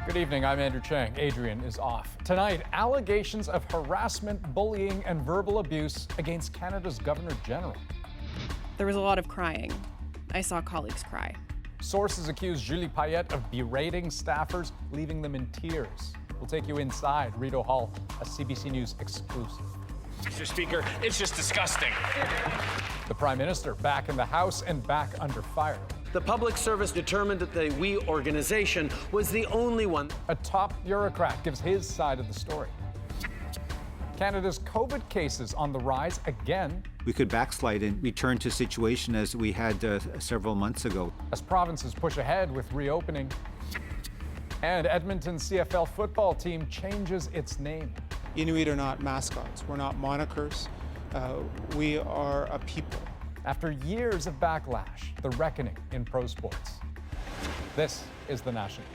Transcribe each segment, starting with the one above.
Good evening, I'm Andrew Chang. Adrian is off. Tonight, allegations of harassment, bullying, and verbal abuse against Canada's Governor General. There was a lot of crying. I saw colleagues cry. Sources accuse Julie Payette of berating staffers, leaving them in tears. We'll take you inside Rideau Hall, a CBC News exclusive. Mr. Speaker, it's just disgusting. The Prime Minister back in the House and back under fire. The Public Service determined that the We organization was the only one. A top bureaucrat gives his side of the story. Canada's COVID cases on the rise again. We could backslide and return to a situation as we had several months ago. As provinces push ahead with reopening. And Edmonton CFL football team changes its name. Inuit are not mascots. We're not monikers. We are a people. After years of backlash, the reckoning in pro sports. This is The National.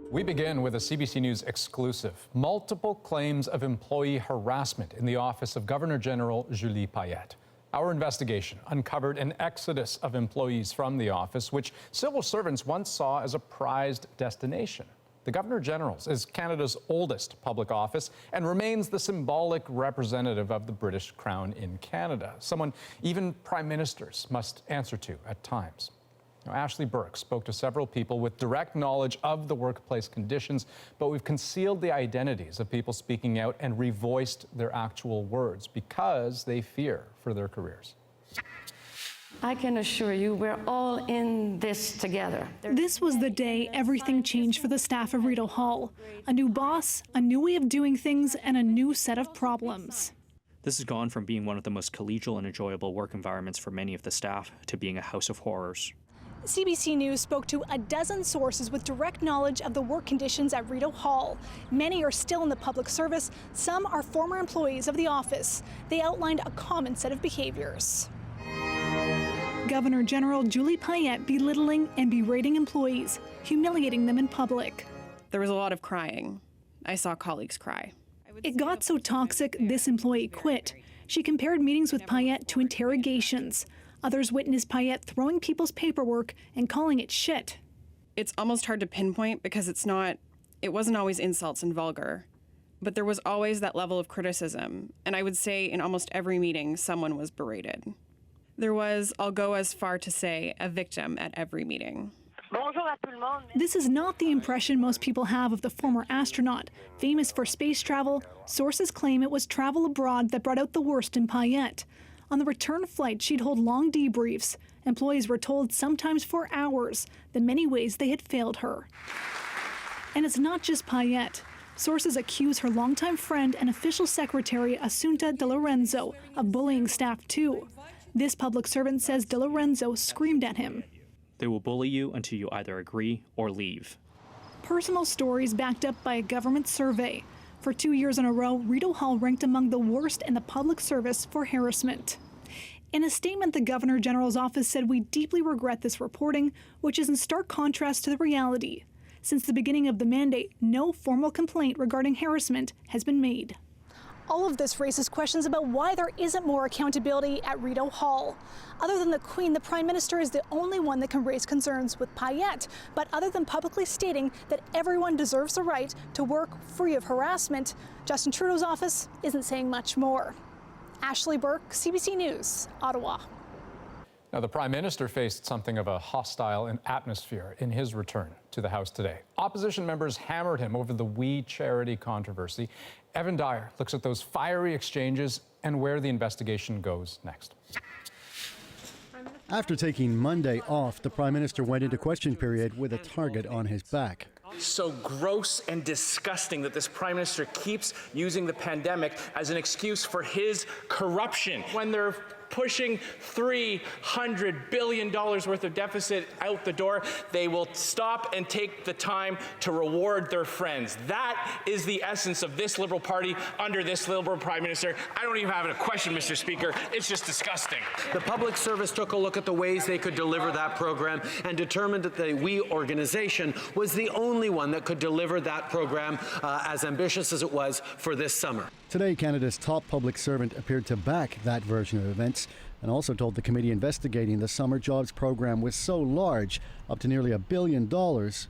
We begin with a CBC News exclusive. Multiple claims of employee harassment in the office of Governor General Julie Payette. Our investigation uncovered an exodus of employees from the office, which civil servants once saw as a prized destination. The Governor General's is Canada's oldest public office and remains the symbolic representative of the British Crown in Canada, someone even prime ministers must answer to at times. Now, Ashley Burke spoke to several people with direct knowledge of the workplace conditions, but we've concealed the identities of people speaking out and revoiced their actual words because they fear for their careers. I can assure you we're all in this together. This was the day everything changed for the staff of Rideau Hall. A new boss, a new way of doing things, and a new set of problems. This has gone from being one of the most collegial and enjoyable work environments for many of the staff to being a house of horrors. CBC News spoke to a dozen sources with direct knowledge of the work conditions at Rideau Hall. Many are still in the public service. Some are former employees of the office. They outlined a common set of behaviors. Governor General Julie Payette belittling and berating employees, humiliating them in public. There was a lot of crying. I saw colleagues cry. It got so toxic, this employee quit. She compared meetings with Payette to interrogations. Others witnessed Payette throwing people's paperwork and calling it shit. It's almost hard to pinpoint because it wasn't always insults and vulgar, but there was always that level of criticism. And I would say in almost every meeting, someone was berated. There was, I'll go as far to say, a victim at every meeting. This is not the impression most people have of the former astronaut. Famous for space travel, sources claim it was travel abroad that brought out the worst in Payette. On the return flight, she'd hold long debriefs. Employees were told, sometimes for hours, the many ways they had failed her. And it's not just Payette. Sources accuse her longtime friend and official secretary, Assunta De Lorenzo, of bullying staff too. This public servant says De Lorenzo screamed at him. They will bully you until you either agree or leave. Personal stories backed up by a government survey. For 2 years in a row, Rideau Hall ranked among the worst in the public service for harassment. In a statement, the Governor General's office said, "We deeply regret this reporting, which is in stark contrast to the reality. Since the beginning of the mandate, no formal complaint regarding harassment has been made." All of this raises questions about why there isn't more accountability at Rideau Hall. Other than the Queen, the Prime Minister is the only one that can raise concerns with Payette. But other than publicly stating that everyone deserves the right to work free of harassment, Justin Trudeau's office isn't saying much more. Ashley Burke, CBC News, Ottawa. Now, the Prime Minister faced something of a hostile atmosphere in his return to the House today. Opposition members hammered him over the We Charity controversy. Evan Dyer looks at those fiery exchanges and where the investigation goes next. After taking Monday off, the Prime Minister went into question period with a target on his back. So gross and disgusting that this Prime Minister keeps using the pandemic as an excuse for his corruption when they're pushing $300 billion worth of deficit out the door. They will stop and take the time to reward their friends. That is the essence of this Liberal Party under this Liberal Prime Minister. I don't even have a question, Mr. Speaker. It's just disgusting. The Public Service took a look at the ways they could deliver that program and determined that the We organization was the only one that could deliver that program as ambitious as it was for this summer. Today, Canada's top public servant appeared to back that version of events. and also told the committee investigating the summer jobs program was so large, up to nearly $1 billion.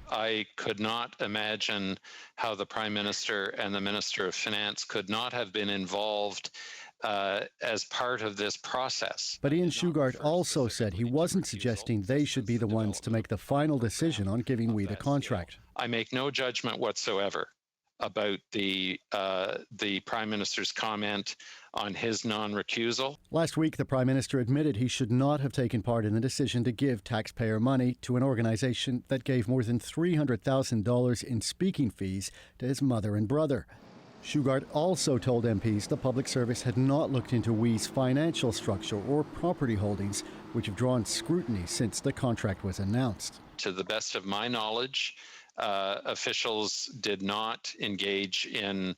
I could not imagine how the Prime Minister and the Minister of Finance could not have been involved as part of this process. But Ian Shugart also said he wasn't suggesting they should be the ones to make the final decision on giving we the contract. I make no judgment whatsoever about the Prime Minister's comment on his non-recusal. Last week, the Prime Minister admitted he should not have taken part in the decision to give taxpayer money to an organisation that gave more than $300,000 in speaking fees to his mother and brother. Shugart also told MPs the public service had not looked into WE's financial structure or property holdings, which have drawn scrutiny since the contract was announced. To the best of my knowledge, officials did not engage in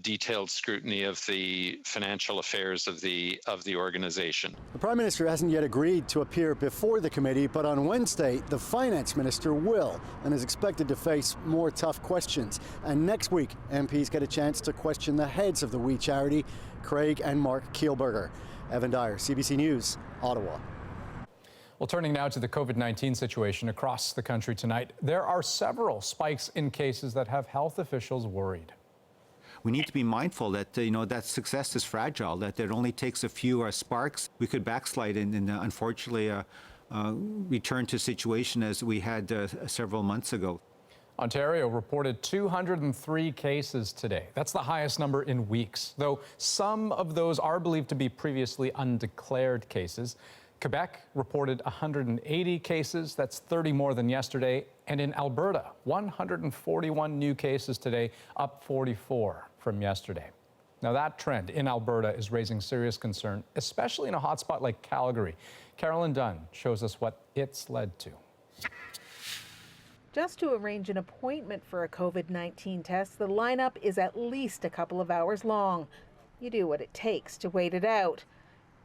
detailed scrutiny of the financial affairs of the organization. The Prime Minister hasn't yet agreed to appear before the committee, but on Wednesday, the Finance Minister will and is expected to face more tough questions. And next week, MPs get a chance to question the heads of the WE charity, Craig and Mark Kielburger. Evan Dyer, CBC News, Ottawa. Well, turning now to the COVID-19 situation across the country tonight, there are several spikes in cases that have health officials worried. We need to be mindful that, that success is fragile, that it only takes a few sparks. We could backslide and unfortunately return to a situation as we had several months ago. Ontario reported 203 cases today. That's the highest number in weeks, though some of those are believed to be previously undeclared cases. Quebec reported 180 cases. That's 30 more than yesterday. And in Alberta, 141 new cases today, up 44 from yesterday. Now, that trend in Alberta is raising serious concern, especially in a hotspot like Calgary. Carolyn Dunn shows us what it's led to. Just to arrange an appointment for a COVID-19 test, the lineup is at least a couple of hours long. You do what it takes to wait it out.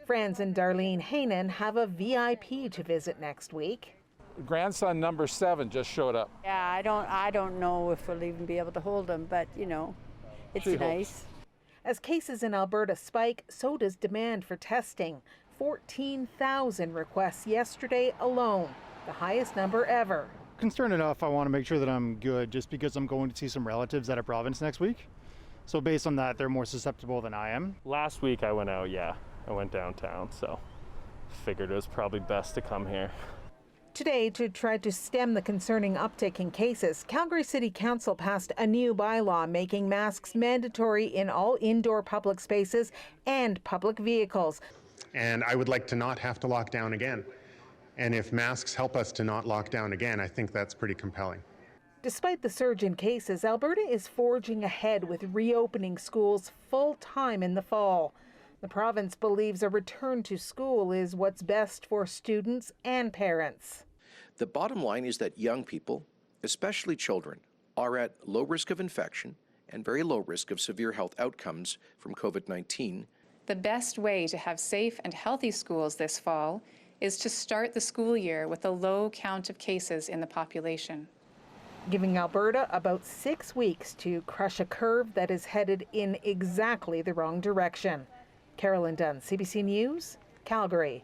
Franz and Darlene Haynen have a VIP to visit next week. Grandson number 7 just showed up. Yeah, I don't know if we'll even be able to hold him, but it's nice. As cases in Alberta spike, so does demand for testing. 14,000 requests yesterday alone, the highest number ever. Concerned enough, I want to make sure that I'm good just because I'm going to see some relatives at a province next week. So based on that, they're more susceptible than I am. Last week I went out, I went downtown, so figured it was probably best to come here. Today, to try to stem the concerning uptick in cases, Calgary City Council passed a new bylaw making masks mandatory in all indoor public spaces and public vehicles. And I would like to not have to lock down again. And if masks help us to not lock down again, I think that's pretty compelling. Despite the surge in cases, Alberta is forging ahead with reopening schools full-time in the fall. The province believes a return to school is what's best for students and parents. The bottom line is that young people, especially children, are at low risk of infection and very low risk of severe health outcomes from COVID-19. The best way to have safe and healthy schools this fall is to start the school year with a low count of cases in the population. Giving Alberta about 6 weeks to crush a curve that is headed in exactly the wrong direction. Carolyn Dunn, CBC News, Calgary.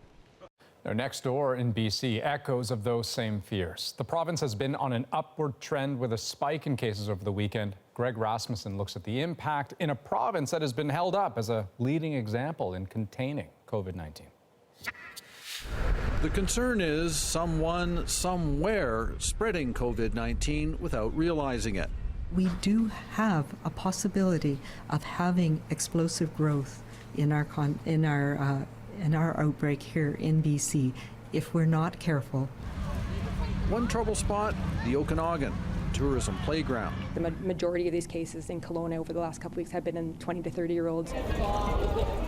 Now, next door in BC, echoes of those same fears. The province has been on an upward trend with a spike in cases over the weekend. Greg Rasmussen looks at the impact in a province that has been held up as a leading example in containing COVID-19. The concern is someone, somewhere, spreading COVID-19 without realizing it. We do have a possibility of having explosive growth in our outbreak here in BC if we're not careful. One trouble spot, the Okanagan tourism playground. The majority of these cases in Kelowna over the last couple weeks have been in 20 to 30-year-olds.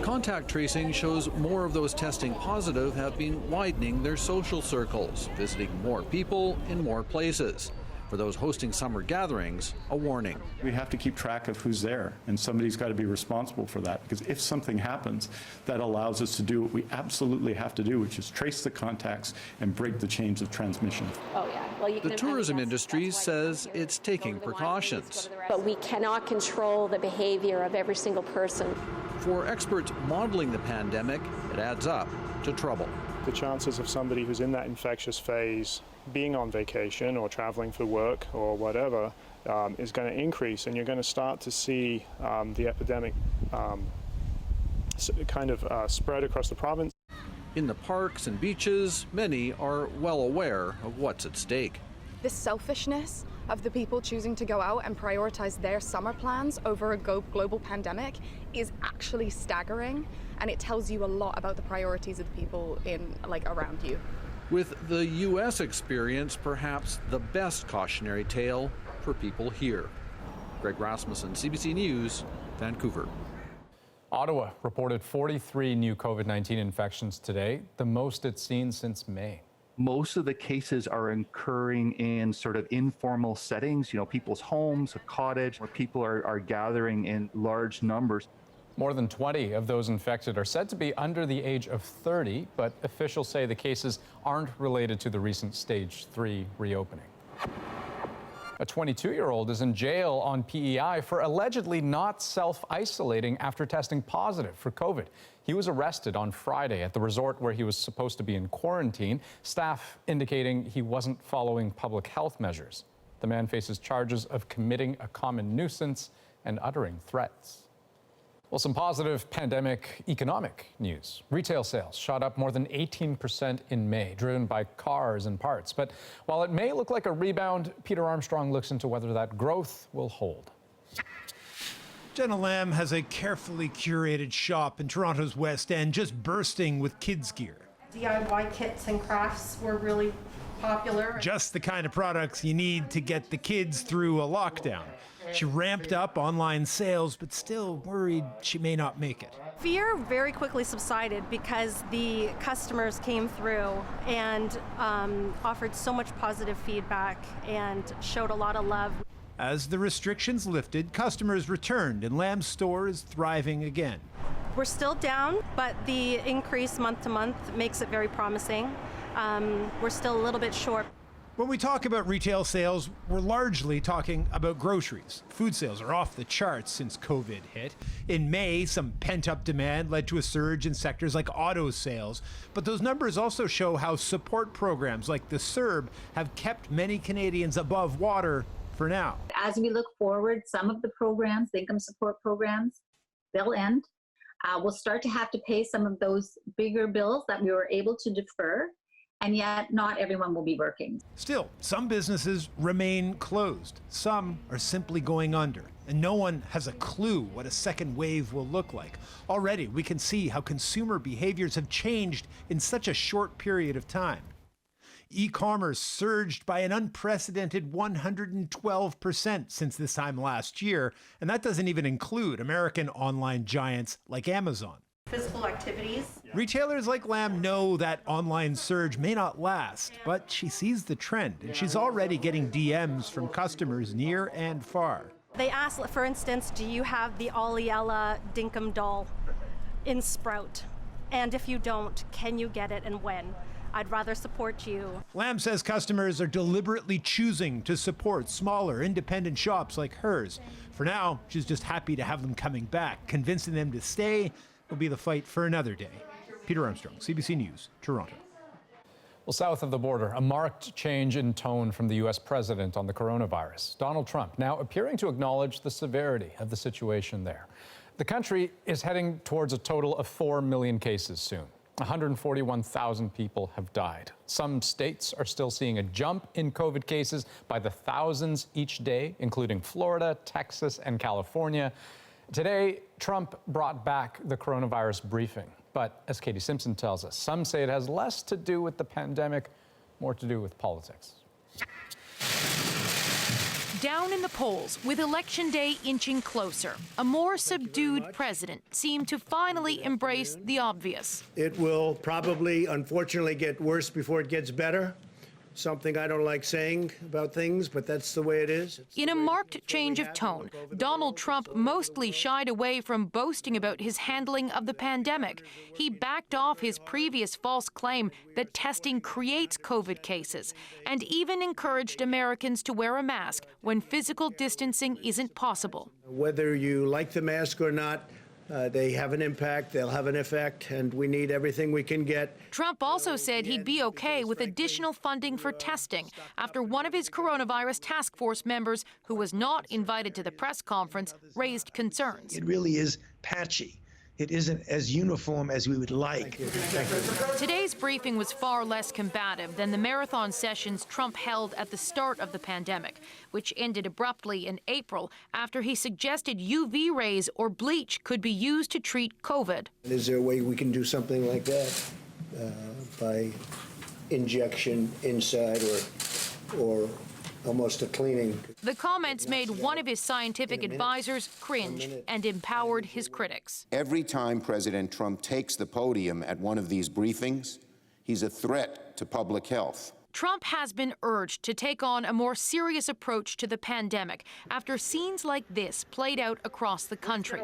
Contact tracing shows more of those testing positive have been widening their social circles, visiting more people in more places. For those hosting summer gatherings, a warning. We have to keep track of who's there, and somebody's got to be responsible for that, because if something happens, that allows us to do what we absolutely have to do, which is trace the contacts and break the chains of transmission. Oh, yeah. Well, the tourism industry says it's taking precautions. But we cannot control the behavior of every single person. For experts modeling the pandemic, it adds up to trouble. The chances of somebody who's in that infectious phase being on vacation or traveling for work or whatever is going to increase, and you're going to start to see the epidemic spread across the province. In the parks and beaches, many are well aware of what's at stake. The selfishness of the people choosing to go out and prioritize their summer plans over a global pandemic is actually staggering, and it tells you a lot about the priorities of the people around you. With the U.S. experience perhaps the best cautionary tale for people here. Greg Rasmussen, CBC News, Vancouver. Ottawa reported 43 new COVID-19 infections today, the most it's seen since May. Most of the cases are occurring in sort of informal settings, people's homes, a cottage, where people are gathering in large numbers. More than 20 of those infected are said to be under the age of 30, but officials say the cases aren't related to the recent Stage 3 reopening. A 22-year-old is in jail on PEI for allegedly not self-isolating after testing positive for COVID. He was arrested on Friday at the resort where he was supposed to be in quarantine, staff indicating he wasn't following public health measures. The man faces charges of committing a common nuisance and uttering threats. Well, some positive pandemic economic news. Retail sales shot up more than 18% in May, driven by cars and parts. But while it may look like a rebound, Peter Armstrong looks into whether that growth will hold. Jenna Lamb has a carefully curated shop in Toronto's West End, just bursting with kids' gear. DIY kits and crafts were really popular. Just the kind of products you need to get the kids through a lockdown. She ramped up online sales, but still worried she may not make it. Fear very quickly subsided because the customers came through and offered so much positive feedback and showed a lot of love. As the restrictions lifted, customers returned and Lamb's store is thriving again. We're still down, but the increase month to month makes it very promising. We're still a little bit short. When we talk about retail sales, we're largely talking about groceries. Food sales are off the charts since COVID hit. In May, some pent-up demand led to a surge in sectors like auto sales. But those numbers also show how support programs like the CERB have kept many Canadians above water for now. As we look forward, some of the programs, the income support programs, they'll end. We'll start to have to pay some of those bigger bills that we were able to defer. And yet not everyone will be working. Still, some businesses remain closed. Some are simply going under, and no one has a clue what a second wave will look like. Already, we can see how consumer behaviors have changed in such a short period of time. E-commerce surged by an unprecedented 112% since this time last year, and that doesn't even include American online giants like Amazon. Physical activities. Retailers like Lamb know that online surge may not last, but she sees the trend, and she's already getting DMs from customers near and far. They ask, for instance, do you have the Ollie-Ella Dinkum doll in Sprout? And if you don't, can you get it and when? I'd rather support you. Lamb says customers are deliberately choosing to support smaller, independent shops like hers. For now, she's just happy to have them coming back. Convincing them to stay will be the fight for another day. Peter Armstrong, CBC News, Toronto. Well, south of the border, a marked change in tone from the U.S. president on the coronavirus. Donald Trump now appearing to acknowledge the severity of the situation there. The country is heading towards a total of 4 million cases soon. 141,000 people have died. Some states are still seeing a jump in COVID cases by the thousands each day, including Florida, Texas, and California. Today, Trump brought back the coronavirus briefing. But as Katie Simpson tells us, some say it has less to do with the pandemic, more to do with politics. Down in the polls, with Election Day inching closer, a more subdued president seemed to finally embrace the obvious. It will probably, unfortunately, get worse before it gets better, something I don't like saying about things, but that's the way it is. In a marked change of tone, Donald Trump mostly shied away from boasting about his handling of the pandemic. He backed off his previous false claim that testing creates COVID cases and even encouraged Americans to wear a mask when physical distancing isn't possible. Whether you like the mask or not, they have an impact, they'll have an effect, and we need everything we can get. Trump also said he'd be okay with additional funding for testing after one of his coronavirus task force members, who was not invited to the press conference, raised concerns. It really is patchy. It isn't as uniform as we would like. Today's briefing was far less combative than the marathon sessions Trump held at the start of the pandemic, which ended abruptly in April after he suggested UV rays or bleach could be used to treat COVID. Is there a way we can do something like that by injection inside or almost a cleaning? The comments made one of his scientific advisors cringe and empowered his critics. Every time President Trump takes the podium at one of these briefings, he's a threat to public health. Trump has been urged to take on a more serious approach to the pandemic after scenes like this played out across the country.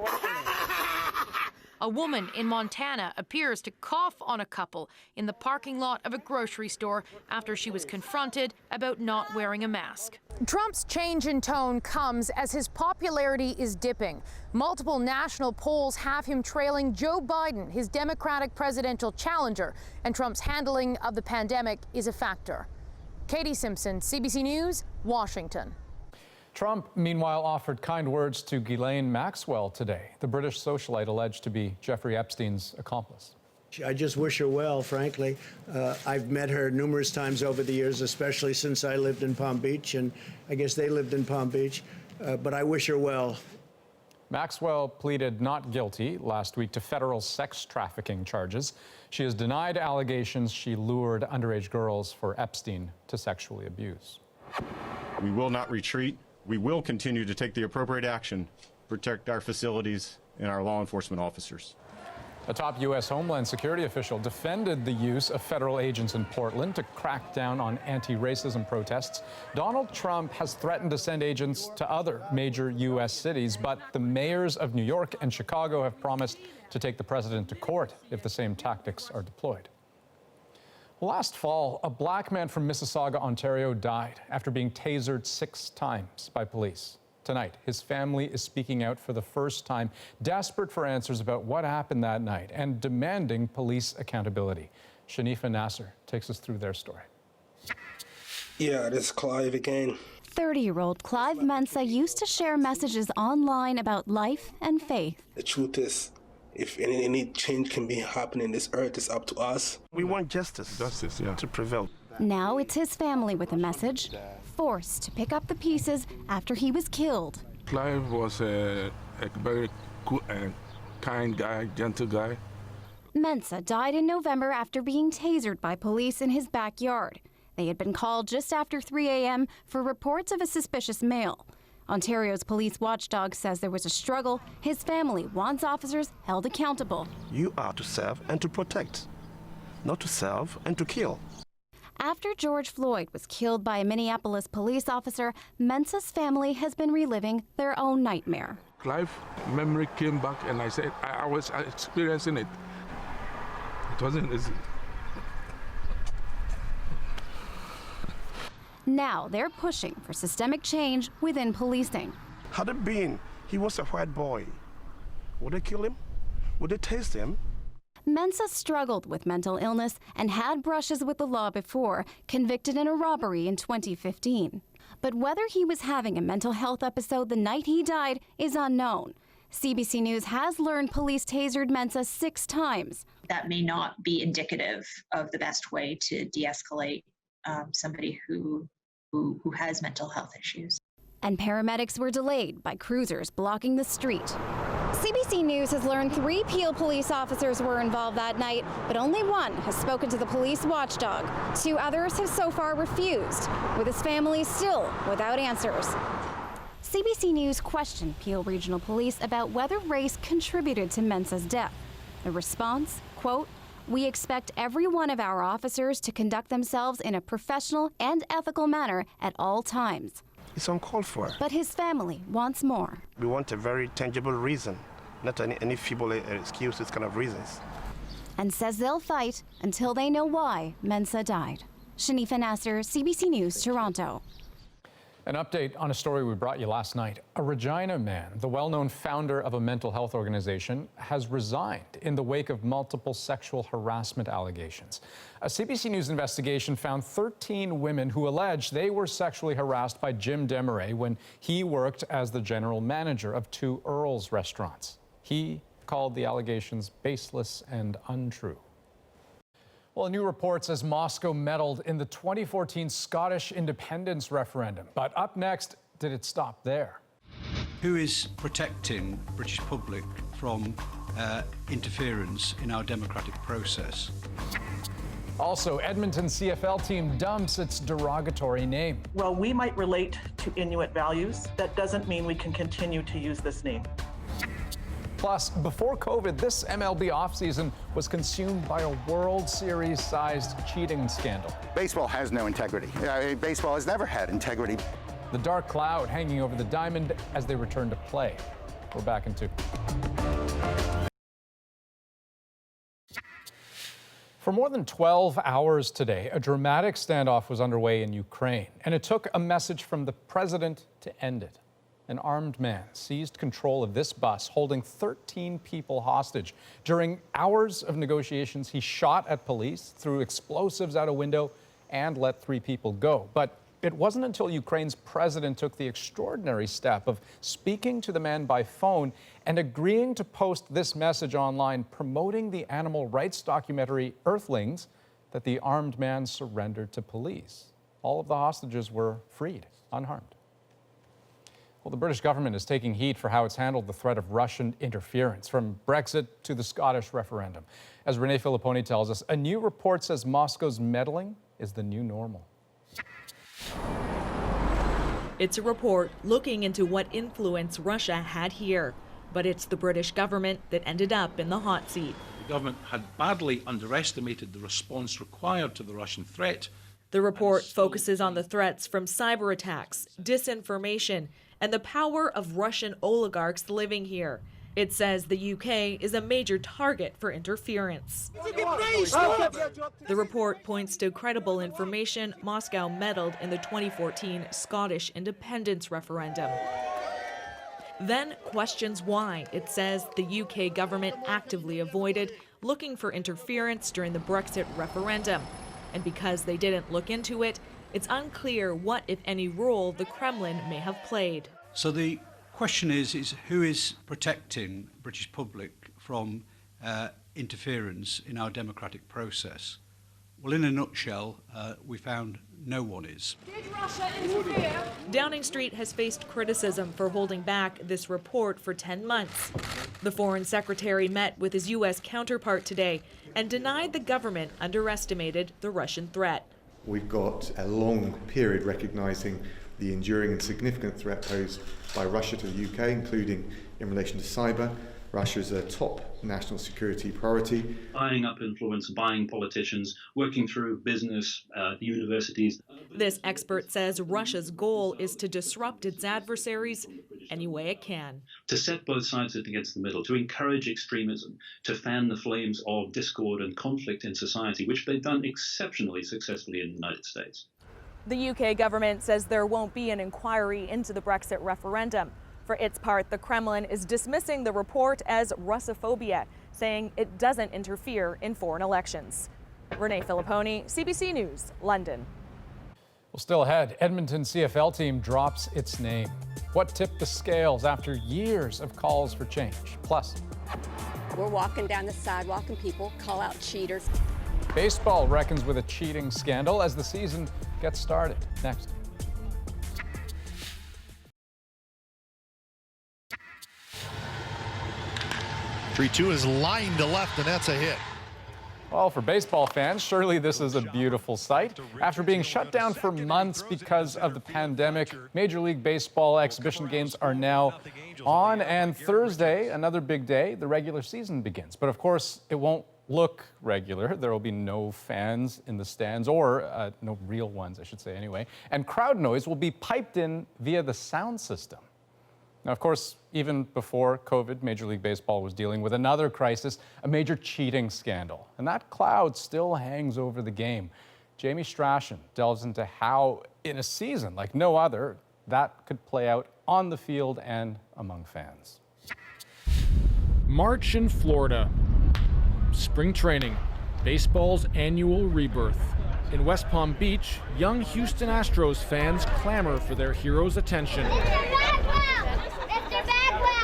A woman in Montana appears to cough on a couple in the parking lot of a grocery store after she was confronted about not wearing a mask. Trump's change in tone comes as his popularity is dipping. Multiple national polls have him trailing Joe Biden, his Democratic presidential challenger, and Trump's handling of the pandemic is a factor. Katie Simpson, CBC News, Washington. Trump, meanwhile, offered kind words to Ghislaine Maxwell today, the British socialite alleged to be Jeffrey Epstein's accomplice. I just wish her well, frankly. I've met her numerous times over the years, especially since I lived in Palm Beach, and I guess they lived in Palm Beach, but I wish her well. Maxwell pleaded not guilty last week to federal sex trafficking charges. She has denied allegations she lured underage girls for Epstein to sexually abuse. We will not retreat. We will continue to take the appropriate action to protect our facilities and our law enforcement officers. A top U.S. Homeland Security official defended the use of federal agents in Portland to crack down on anti-racism protests. Donald Trump has threatened to send agents to other major U.S. cities, but the mayors of New York and Chicago have promised to take the president to court if the same tactics are deployed. Last fall, a black man from Mississauga, Ontario, died after being tasered 6 times by police. Tonight, his family is speaking out for the first time, desperate for answers about what happened that night and demanding police accountability. Shanifa Nasser takes us through their story. Yeah, this is Clive again. 30-year-old Clive Mensa used to share messages online about life and faith. The truth is, if any change can be happening in this earth, it's up to us. We want justice to prevail. Now it's his family with a message, forced to pick up the pieces after he was killed. Clive was a very cool and kind guy, gentle guy. Mensa died in November after being tasered by police in his backyard. They had been called just after 3 a.m. for reports of a suspicious male. Ontario's police watchdog says there was a struggle. His family wants officers held accountable. You are to serve and to protect, not to serve and to kill. After George Floyd was killed by a Minneapolis police officer, Mensa's family has been reliving their own nightmare. Clive, memory came back and I said, I was experiencing it. It wasn't easy. Now they're pushing for systemic change within policing. Had it been, he was a white boy, would they kill him? Would they tase him? Mensa struggled with mental illness and had brushes with the law before, convicted in a robbery in 2015. But whether he was having a mental health episode the night he died is unknown. CBC News has learned police tasered Mensa 6 times. That may not be indicative of the best way to de-escalate somebody who has mental health issues. And paramedics were delayed by cruisers blocking the street. CBC News has learned 3 Peel police officers were involved that night, but only one has spoken to the police watchdog. 2 others have so far refused, with his family still without answers. CBC News questioned Peel Regional Police about whether race contributed to Mensa's death. The response, quote, We expect every one of our officers to conduct themselves in a professional and ethical manner at all times. It's uncalled for. But his family wants more. We want a very tangible reason, not any feeble excuses kind of reasons. And says they'll fight until they know why Mensa died. Shanifa Nasser, CBC News, Toronto. An update on a story we brought you last night. A Regina man, the well-known founder of a mental health organization, has resigned in the wake of multiple sexual harassment allegations. A CBC News investigation found 13 women who alleged they were sexually harassed by Jim Demeray when he worked as the general manager of 2 Earls restaurants. He called the allegations baseless and untrue. Well, a new report says Moscow meddled in the 2014 Scottish independence referendum. But up next, did it stop there? Who is protecting the British public from interference in our democratic process? Also, Edmonton CFL team dumps its derogatory name. Well, we might relate to Inuit values. That doesn't mean we can continue to use this name. Plus, before COVID, this MLB offseason was consumed by a World Series-sized cheating scandal. Baseball has no integrity. Baseball has never had integrity. The dark cloud hanging over the diamond as they return to play. We're back in 2. For more than 12 hours today, a dramatic standoff was underway in Ukraine, and it took a message from the president to end it. An armed man seized control of this bus, holding 13 people hostage. During hours of negotiations, he shot at police, threw explosives out a window, and let 3 people go. But it wasn't until Ukraine's president took the extraordinary step of speaking to the man by phone and agreeing to post this message online promoting the animal rights documentary Earthlings that the armed man surrendered to police. All of the hostages were freed, unharmed. Well, the British government is taking heat for how it's handled the threat of Russian interference, from Brexit to the Scottish referendum. As Renee Filipponi tells us, a new report says Moscow's meddling is the new normal. It's a report looking into what influence Russia had here, but it's the British government that ended up in the hot seat. The government had badly underestimated the response required to the Russian threat. The report focuses on the threats from cyber attacks, disinformation, and the power of Russian oligarchs living here. It says the UK is a major target for interference. The report points to credible information Moscow meddled in the 2014 Scottish independence referendum. Then questions why it says the UK government actively avoided looking for interference during the Brexit referendum. And because they didn't look into it, it's unclear what, if any, role the Kremlin may have played. So the question is who is protecting the British public from interference in our democratic process? Well, in a nutshell, we found no one is. Did Russia interfere? Downing Street has faced criticism for holding back this report for 10 months. The Foreign Secretary met with his U.S. counterpart today and denied the government underestimated the Russian threat. We've got a long period recognising the enduring and significant threat posed by Russia to the UK, including in relation to cyber. Russia is a top national security priority. Buying up influence, buying politicians, working through business, universities. This expert says Russia's goal is to disrupt its adversaries any way it can. To set both sides against the middle, to encourage extremism, to fan the flames of discord and conflict in society, which they've done exceptionally successfully in the United States. The UK government says there won't be an inquiry into the Brexit referendum. For its part, the Kremlin is dismissing the report as Russophobia, saying it doesn't interfere in foreign elections. Renee Filipponi, CBC News, London. Well, still ahead, Edmonton CFL team drops its name. What tipped the scales after years of calls for change? Plus, we're walking down the sidewalk and people call out cheaters. Baseball reckons with a cheating scandal as the season gets started. Next. (3-2) is lined to left, and that's a hit. Well, for baseball fans, surely this is a beautiful sight. After being shut down for months because of the pandemic, Major League Baseball exhibition games are now on, and Thursday, another big day, the regular season begins. But of course, it won't look regular. There will be no fans in the stands, or no real ones, I should say anyway. And crowd noise will be piped in via the sound system. Now, of course, even before COVID, Major League Baseball was dealing with another crisis, a major cheating scandal. And that cloud still hangs over the game. Jamie Strachan delves into how, in a season like no other, that could play out on the field and among fans. March in Florida. Spring training. Baseball's annual rebirth. In West Palm Beach, young Houston Astros fans clamor for their hero's attention.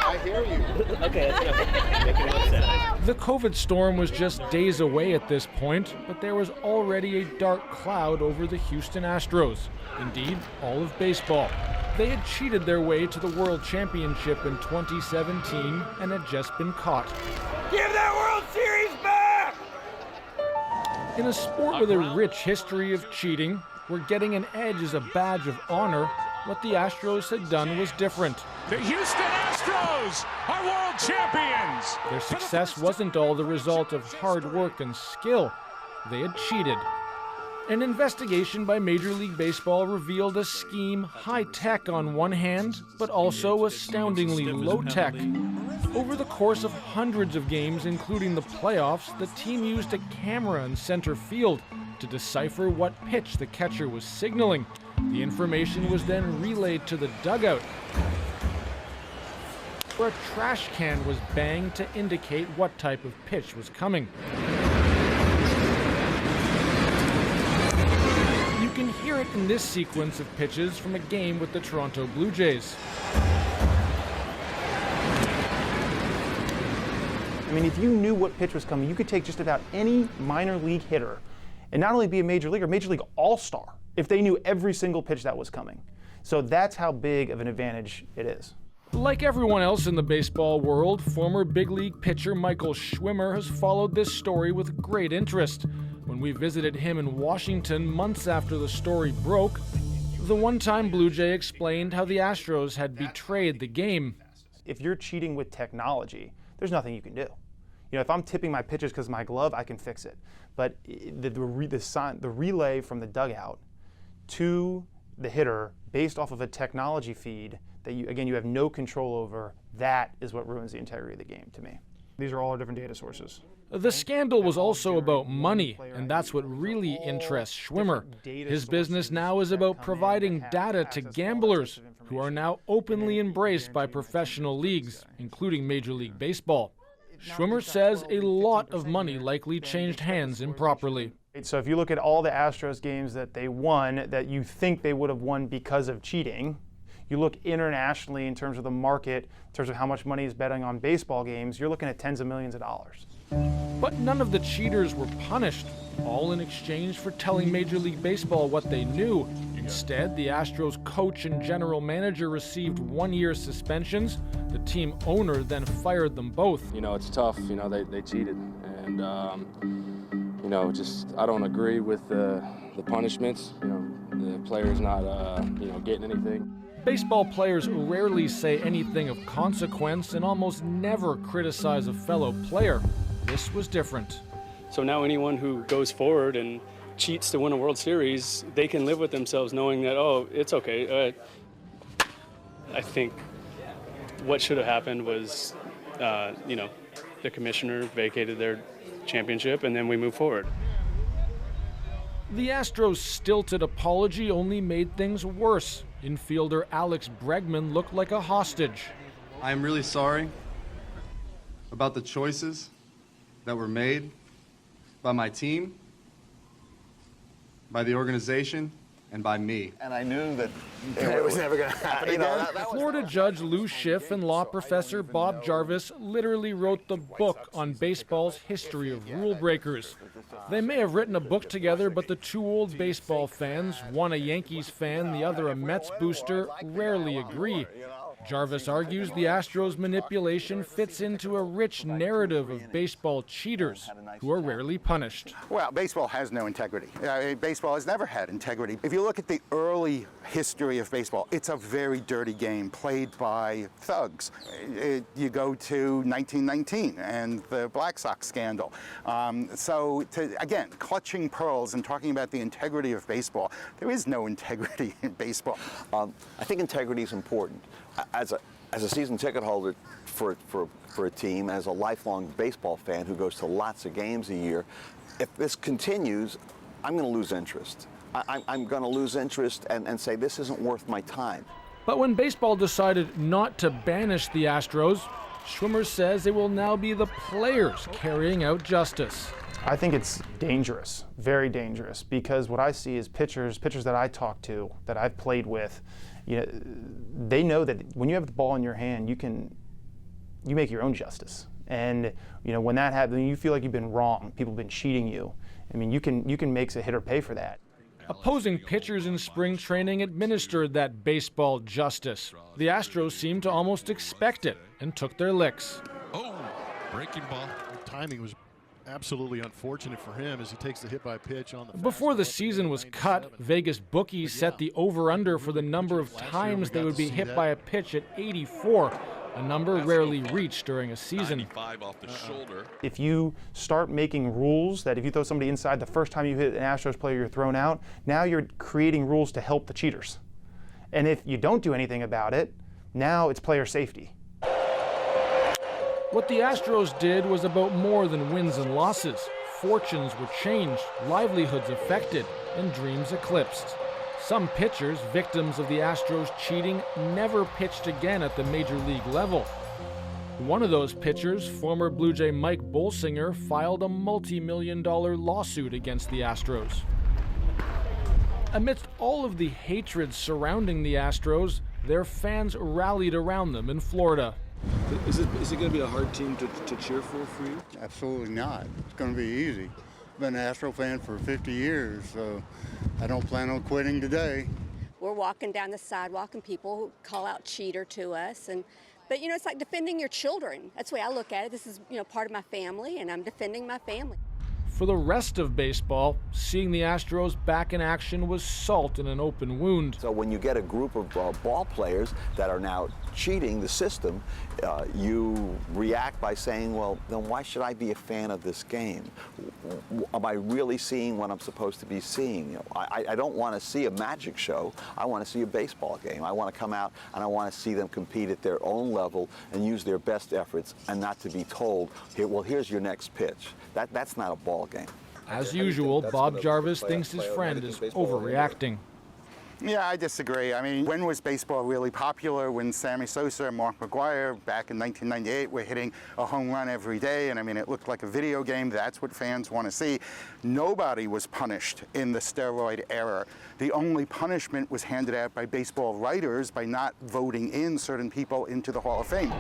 I hear you. Okay, let's go. The COVID storm was just days away at this point, but there was already a dark cloud over the Houston Astros. Indeed, all of baseball. They had cheated their way to the World Championship in 2017 and had just been caught. Give that World Series back! In a sport with a rich history of cheating, where getting an edge is a badge of honor, what the Astros had done was different. The Houston Astros are world champions! Their success wasn't all the result of hard work and skill. They had cheated. An investigation by Major League Baseball revealed a scheme high-tech on one hand, but also astoundingly low-tech. Over the course of hundreds of games, including the playoffs, the team used a camera in center field to decipher what pitch the catcher was signaling. The information was then relayed to the dugout, where a trash can was banged to indicate what type of pitch was coming. You can hear it in this sequence of pitches from a game with the Toronto Blue Jays. I mean, if you knew what pitch was coming, you could take just about any minor league hitter and not only be a major leaguer, major league all-star, if they knew every single pitch that was coming. So that's how big of an advantage it is. Like everyone else in the baseball world, former big league pitcher Michael Schwimmer has followed this story with great interest. When we visited him in Washington months after the story broke, the one-time Blue Jay explained how the Astros had betrayed the game. If you're cheating with technology, there's nothing you can do. You know, if I'm tipping my pitches because of my glove, I can fix it. But the relay from the dugout to the hitter based off of a technology feed that you have no control over, that is what ruins the integrity of the game to me. These are all different data sources. The scandal was also about money, and that's what really interests Schwimmer. His business now is about providing data to gamblers, who are now openly embraced by professional leagues, including Major League Baseball. Schwimmer says a lot of money likely changed hands improperly. So if you look at all the Astros games that they won that you think they would have won because of cheating, you look internationally in terms of the market, in terms of how much money is betting on baseball games, you're looking at tens of millions of dollars. But none of the cheaters were punished, all in exchange for telling Major League Baseball what they knew. Instead, the Astros coach and general manager received 1-year suspensions. The team owner then fired them both. You know, it's tough. You know, they cheated. And, you know, just I don't agree with the punishments. You know, the player's not, you know, getting anything. Baseball players rarely say anything of consequence and almost never criticize a fellow player. This was different. So now anyone who goes forward and cheats to win a World Series, they can live with themselves knowing that, oh, it's okay. I think what should have happened was, you know, the commissioner vacated their championship and then we move forward. The Astros' stilted apology only made things worse. Infielder Alex Bregman looked like a hostage. I am really sorry about the choices that were made by my team, by the organization, and by me. And I knew that it was never going to happen again. Florida Judge Lou Schiff and law professor Bob Jarvis literally wrote the book on baseball's history of rule breakers. They may have written a book together, but the two old baseball fans, one a Yankees fan, the other a Mets booster, rarely agree. Jarvis argues the Astros' manipulation fits into a rich narrative of baseball cheaters who are rarely punished. Well, baseball has no integrity. Baseball has never had integrity. If you look at the early history of baseball, it's a very dirty game played by thugs. You go to 1919 and the Black Sox scandal. Again, clutching pearls and talking about the integrity of baseball, there is no integrity in baseball. I think integrity is important. As a season ticket holder for a team, as a lifelong baseball fan who goes to lots of games a year, if this continues, I'm going to lose interest. I'm going to lose interest and say this isn't worth my time. But when baseball decided not to banish the Astros, Schwimmer says it will now be the players carrying out justice. I think it's dangerous, very dangerous, because what I see is pitchers that I talk to, that I've played with, they know that when you have the ball in your hand, you make your own justice. And when that happens, when you feel like you've been wrong, people have been cheating you. I mean, you can make a hitter pay for that. Opposing pitchers in spring training administered that baseball justice. The Astros seemed to almost expect it and took their licks. Oh, breaking ball. The timing was absolutely unfortunate for him as he takes the hit by pitch on the Before the season was cut, Vegas bookies set the over-under for the number of times they would be hit by a pitch at 84, a number rarely reached during a season. 95 off the shoulder. If you start making rules that if you throw somebody inside the first time you hit an Astros player, you're thrown out, now you're creating rules to help the cheaters. And if you don't do anything about it, now it's player safety. What the Astros did was about more than wins and losses. Fortunes were changed, livelihoods affected, and dreams eclipsed. Some pitchers, victims of the Astros cheating, never pitched again at the major league level. One of those pitchers, former Blue Jay Mike Bolsinger, filed a multi-million-dollar lawsuit against the Astros. Amidst all of the hatred surrounding the Astros, their fans rallied around them in Florida. Is it going to be a hard team to cheer for you? Absolutely not. It's going to be easy. I've been an Astro fan for 50 years, so I don't plan on quitting today. We're walking down the sidewalk and people call out cheater to us. But it's like defending your children. That's the way I look at it. This is part of my family, and I'm defending my family. For the rest of baseball, seeing the Astros back in action was salt in an open wound. So when you get a group of ball players that are now cheating the system, you react by saying, well, then why should I be a fan of this game? Am I really seeing what I'm supposed to be seeing? I don't want to see a magic show. I want to see a baseball game. I want to come out and I want to see them compete at their own level and use their best efforts and not to be told, well, here's your next pitch. That's not a ball game. As usual, Bob Jarvis thinks his friend is overreacting. Yeah, I disagree. I mean, when was baseball really popular? When Sammy Sosa and Mark McGwire back in 1998 were hitting a home run every day, and I mean, it looked like a video game. That's what fans want to see. Nobody was punished in the steroid era. The only punishment was handed out by baseball writers by not voting in certain people into the Hall of Fame.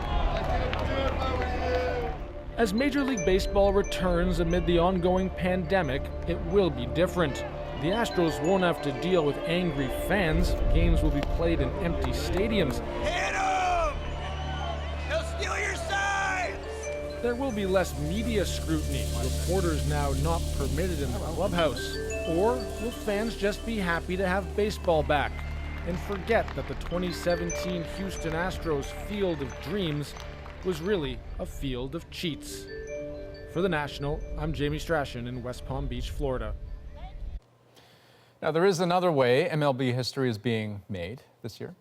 As Major League Baseball returns amid the ongoing pandemic, it will be different. The Astros won't have to deal with angry fans. Games will be played in empty stadiums. Hit him! He'll steal your signs! There will be less media scrutiny, reporters now not permitted in the clubhouse. Or will fans just be happy to have baseball back and forget that the 2017 Houston Astros Field of Dreams was really a field of cheats? For The National, I'm Jamie Strachan in West Palm Beach, Florida. Now, there is another way MLB history is being made this year.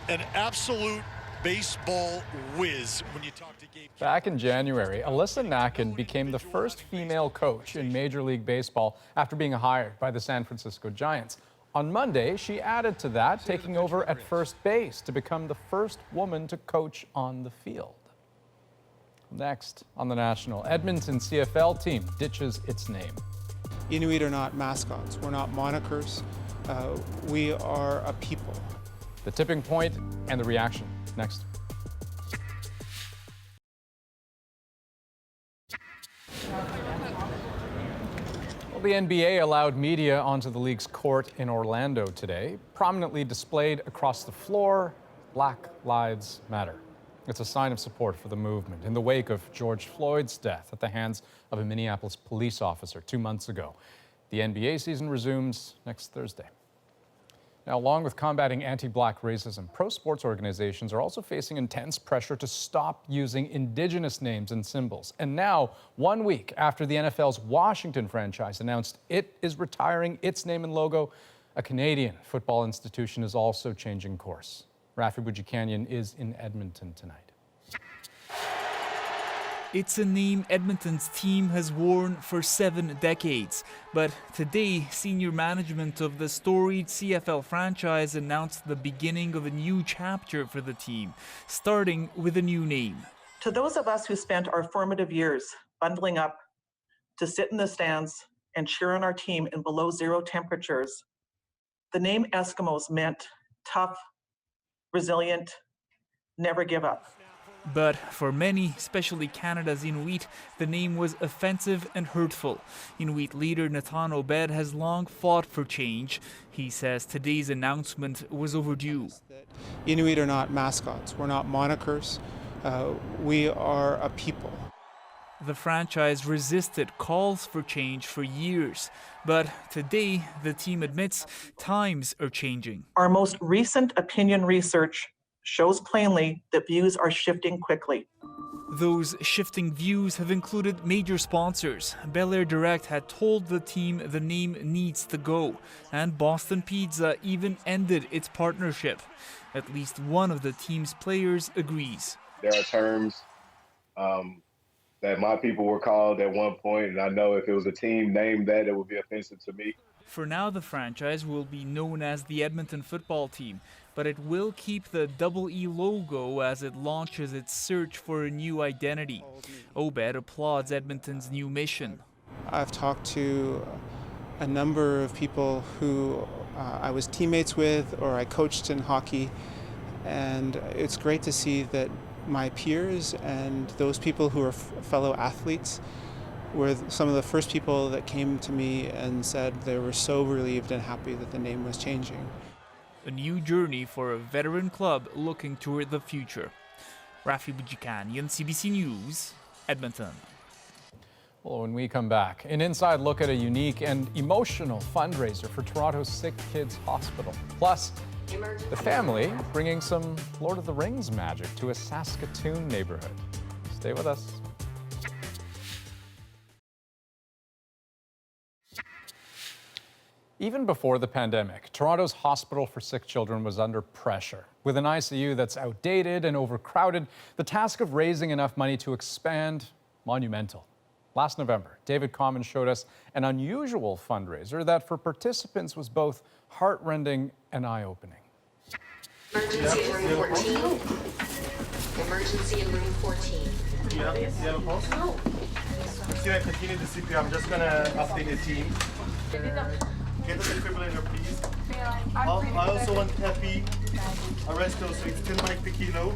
An absolute baseball whiz when you talk to Gabe. Back in January, Alyssa Nakken became the first female coach in Major League Baseball after being hired by the San Francisco Giants. On Monday, she added to that, taking over at first base to become the first woman to coach on the field. Next on The National, Edmonton CFL team ditches its name. Inuit are not mascots. We're not monikers. We are a people. The tipping point and the reaction. Next. Well, the NBA allowed media onto the league's court in Orlando today. Prominently displayed across the floor, Black Lives Matter. It's a sign of support for the movement in the wake of George Floyd's death at the hands of a Minneapolis police officer 2 months ago. The NBA season resumes next Thursday. Now, along with combating anti-Black racism, pro sports organizations are also facing intense pressure to stop using Indigenous names and symbols. And now, 1 week after the NFL's Washington franchise announced it is retiring its name and logo, a Canadian football institution is also changing course. Rafi Boudjikanian is in Edmonton tonight. It's a name Edmonton's team has worn for 7 decades. But today, senior management of the storied CFL franchise announced the beginning of a new chapter for the team, starting with a new name. To those of us who spent our formative years bundling up to sit in the stands and cheer on our team in below zero temperatures, the name Eskimos meant tough, resilient, never give up. But for many, especially Canada's Inuit, the name was offensive and hurtful. Inuit leader Nathan Obed has long fought for change. He says today's announcement was overdue. Inuit are not mascots. We're not monikers. We are a people. The franchise resisted calls for change for years. But today, the team admits times are changing. Our most recent opinion research shows plainly that views are shifting quickly. Those shifting views have included major sponsors. Bel Air Direct had told the team the name needs to go, and Boston Pizza even ended its partnership. At least one of the team's players agrees. There are terms that my people were called at one point, and I know if it was a team named that, it would be offensive to me. For now, the franchise will be known as the Edmonton football team, but it will keep the Double E logo as it launches its search for a new identity. Obed applauds Edmonton's new mission. I've talked to a number of people who I was teammates with or I coached in hockey, and it's great to see that my peers and those people who are fellow athletes were some of the first people that came to me and said they were so relieved and happy that the name was changing. A new journey for a veteran club looking toward the future. Rafi Boudjikanian, CBC News, Edmonton. Well, when we come back, an inside look at a unique and emotional fundraiser for Toronto's SickKids Hospital. Plus, the family bringing some Lord of the Rings magic to a Saskatoon neighborhood. Stay with us. Even before the pandemic, Toronto's Hospital for Sick Children was under pressure. With an ICU that's outdated and overcrowded, the task of raising enough money to expand, monumental. Last November, David Common showed us an unusual fundraiser that for participants was both heart-rending and eye-opening. Emergency in room 14. Emergency in room 14. You have a pulse? No. Just gonna continue the CPR. I'm just gonna update the team. Get the defibrillator, please. I also want Happy Arresto, so it's 10 mic per kilo.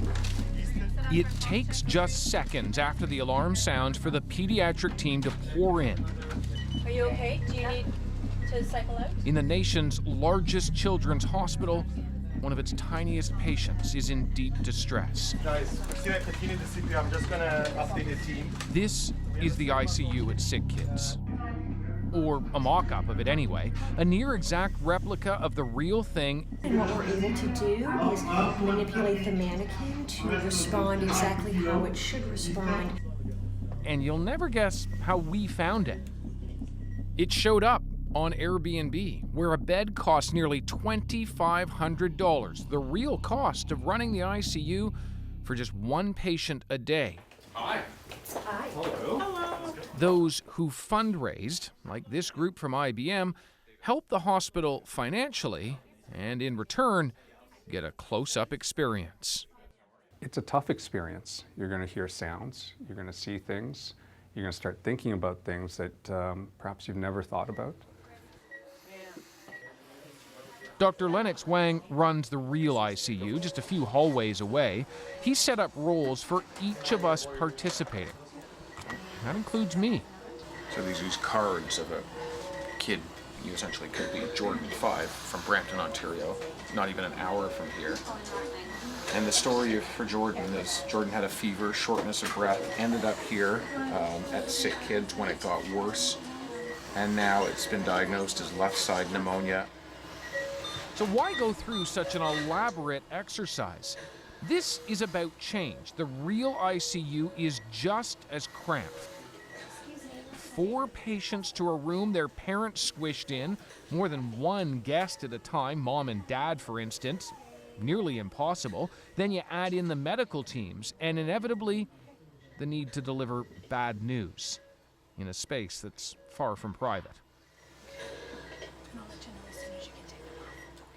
It takes just seconds after the alarm sounds for the pediatric team to pour in. Are you okay? Do you need to cycle out? In the nation's largest children's hospital, one of its tiniest patients is in deep distress. Guys, continue the CPR. I'm just gonna update the team. This is the ICU at SickKids. Or a mock-up of it anyway, a near-exact replica of the real thing. And what we're able to do is manipulate the mannequin to respond exactly how it should respond. And you'll never guess how we found it. It showed up on Airbnb, where a bed costs nearly $2,500, the real cost of running the ICU for just one patient a day. Hi. Hi. Hello. Hello. Those who fundraised, like this group from IBM, help the hospital financially and in return get a close-up experience. It's a tough experience. You're going to hear sounds, you're going to see things, you're going to start thinking about things that perhaps you've never thought about. Dr. Lennox Wang runs the real ICU just a few hallways away. He set up roles for each of us participating. That includes me. So these cards of a kid You essentially could be Jordan 5 from Brampton, Ontario, not even an hour from here. And the story for Jordan is Jordan had a fever, shortness of breath, ended up here at SickKids when it got worse, and now it's been diagnosed as left side pneumonia. So why go through such an elaborate exercise? This is about change. The real ICU is just as cramped. 4 patients to a room, their parents squished in, more than one guest at a time, mom and dad for instance, nearly impossible. Then you add in the medical teams and inevitably the need to deliver bad news in a space that's far from private.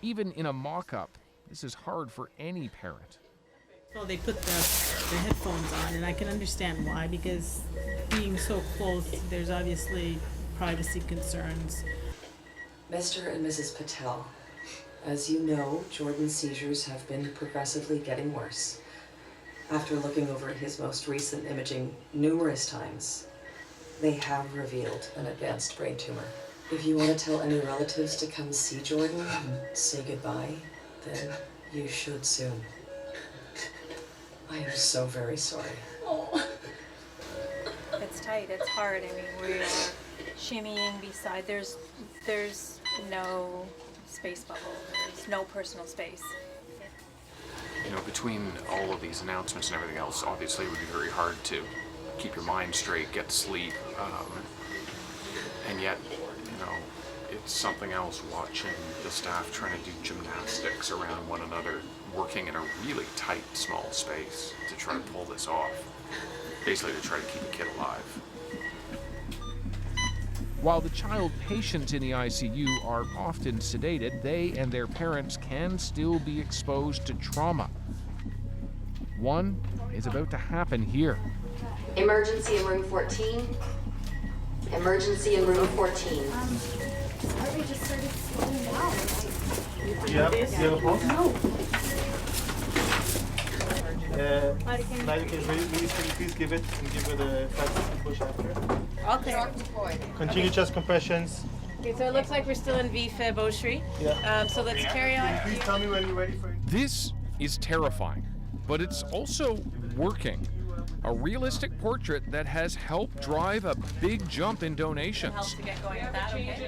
Even in a mock-up, this is hard for any parent. Well, they put the headphones on, and I can understand why, because being so close, there's obviously privacy concerns. Mr. and Mrs. Patel, as you know, Jordan's seizures have been progressively getting worse. After looking over his most recent imaging numerous times, they have revealed an advanced brain tumor. If you want to tell any relatives to come see Jordan and say goodbye, then you should soon. I am so very sorry. Oh. It's tight, it's hard. I mean, we are shimmying beside, there's no space bubble, there's no personal space. You know, between all of these announcements and everything else, obviously it would be very hard to keep your mind straight, get sleep, and yet, you know, it's something else watching the staff trying to do gymnastics around one another, working in a really tight, small space to try to pull this off, basically to try to keep a kid alive. While the child patients in the ICU are often sedated, they and their parents can still be exposed to trauma. One is about to happen here. Emergency in room 14. Emergency in room 14. Harvey just started slowing down. Do you have a pulse? No. Please give it and give it a 5-second push after. Okay. Continue chest compressions. Okay, so it looks like we're still in VFib O3. Yeah. So let's carry on. Please tell me when you're ready for it. This is terrifying, but it's also working. A realistic portrait that has helped drive a big jump in donations.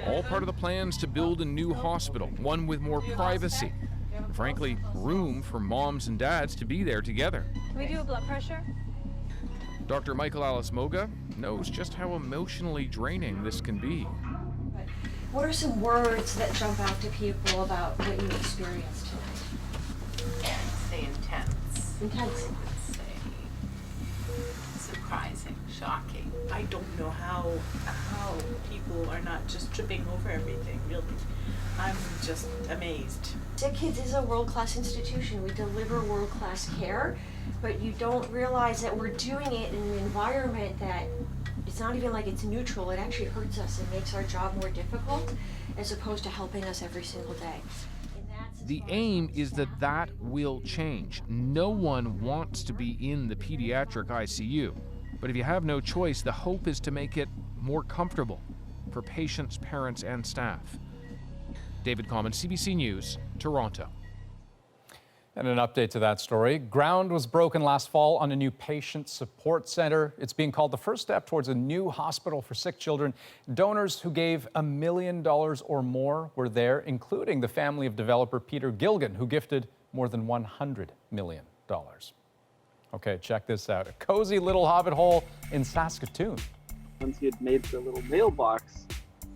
All part of the plans to build a new hospital, one with more privacy. And frankly, room for moms and dads to be there together. Can we do a blood pressure? Dr. Michael Alice-Moga knows just how emotionally draining this can be. What are some words that jump out to people about what you experienced tonight? Say intense. Intense. Surprising, shocking. I don't know how people are not just tripping over everything, really. I'm just amazed. SickKids is a world-class institution. We deliver world-class care, but you don't realize that we're doing it in an environment that it's not even like it's neutral. It actually hurts us and makes our job more difficult as opposed to helping us every single day. The aim is that will change. No one wants to be in the pediatric ICU. But if you have no choice, the hope is to make it more comfortable for patients, parents, and staff. David Common, CBC News, Toronto. And an update to that story. Ground was broken last fall on a new patient support center. It's being called the first step towards a new hospital for sick children. Donors who gave $1 million or more were there, including the family of developer Peter Gilgan, who gifted more than $100 million. Okay, check this out. A cozy little Hobbit hole in Saskatoon. Once he had made the little mailbox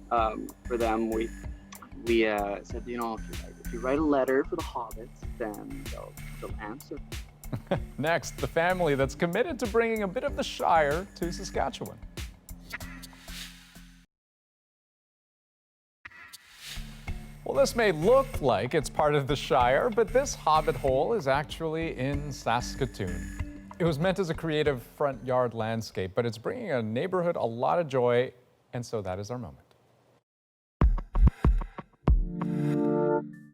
for them, we said, you know, if you write a letter for the Hobbits, then they'll answer. Next, the family that's committed to bringing a bit of the Shire to Saskatchewan. Well, this may look like it's part of the Shire, but this Hobbit hole is actually in Saskatoon. It was meant as a creative front yard landscape, but it's bringing a neighborhood a lot of joy, and so that is our moment.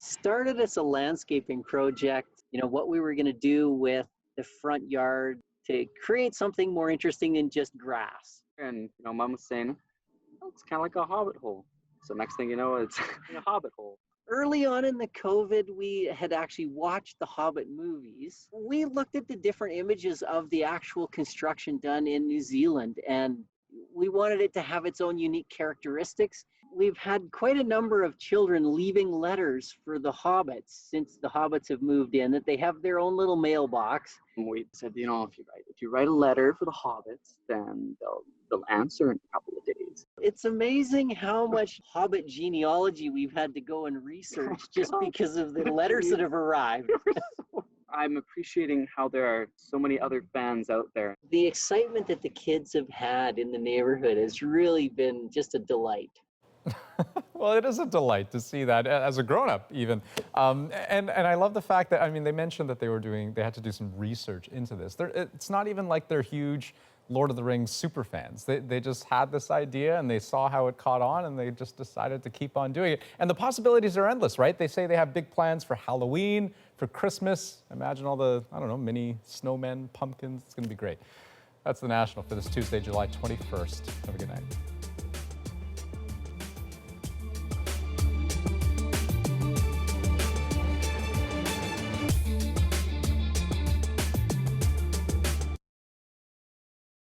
Started as a landscaping project, you know, what we were going to do with the front yard to create something more interesting than just grass. And, you know, Mom was saying, oh, it's kind of like a Hobbit hole. So next thing you know, it's in a Hobbit hole. Early on in the COVID, we had actually watched the Hobbit movies. We looked at the different images of the actual construction done in New Zealand, and we wanted it to have its own unique characteristics. We've had quite a number of children leaving letters for the Hobbits since the Hobbits have moved in, that they have their own little mailbox. And we said, you know, if you write a letter for the Hobbits, then they'll answer in a couple of days. It's amazing how much Hobbit genealogy we've had to go and research just because of the letters that have arrived. I'm appreciating how there are so many other fans out there. The excitement that the kids have had in the neighborhood has really been just a delight. Well, it is a delight to see that as a grown-up, even. And I love the fact that, I mean, they mentioned that they had to do some research into this. It's not even like they're huge Lord of the Rings super fans. They just had this idea and they saw how it caught on and they just decided to keep on doing it. And the possibilities are endless, right? They say they have big plans for Halloween, for Christmas. Imagine all the, I don't know, mini snowmen, pumpkins. It's going to be great. That's The National for this Tuesday, July 21st. Have a good night.